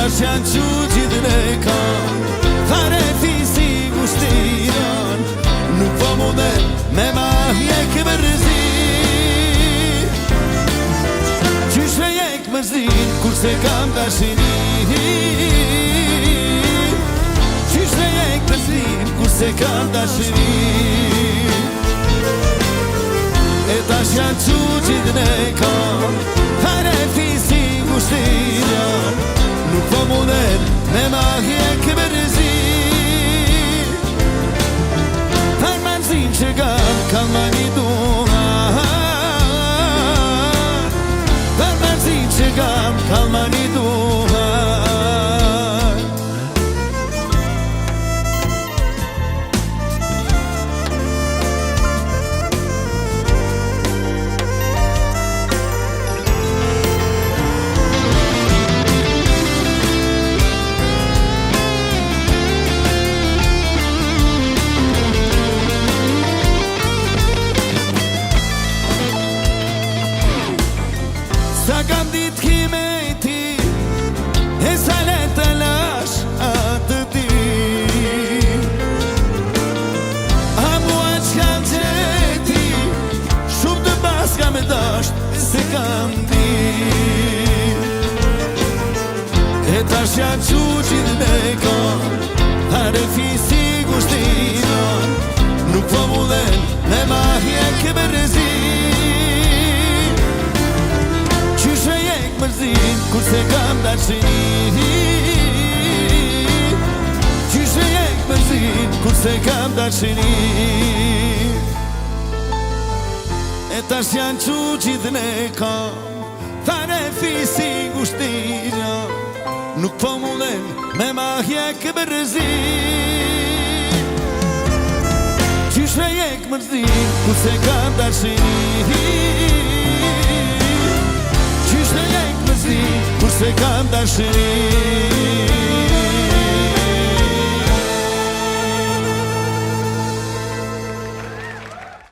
tash janë quqit në kam, fare fisi gushtiron, nuk po mundem me ma jek mërzi. Qysh me jek mërzin, kurse kam dashini. Qysh me jek mërzin, kurse kam dashini. E tash janë quqit në kam, fare fisi gushtiron, nuk po mundem me ma jek mërzi. Farmanzin që kam, kalmani duha. Farmanzin që kam, kalmani duha. Sa kam dit kime i ti, e sa le të lash atë ti. A mua q'kam qeti, shumë të pas kam e dasht, se kam di. E tash janë quqit me kam, fare fisi gushtiron, nuk po mundem me ma jek mërzi. Kurse kam dashini. Qysh me jek mërzin, kurse kam dashini. E tash janë quqit në kam, fare fisi gushtiron, nuk po mundem me ma jek mërzi. Qysh me jek mërzin, kurse kam dashini. Qysh me jek mërzin, kurse kam dashini.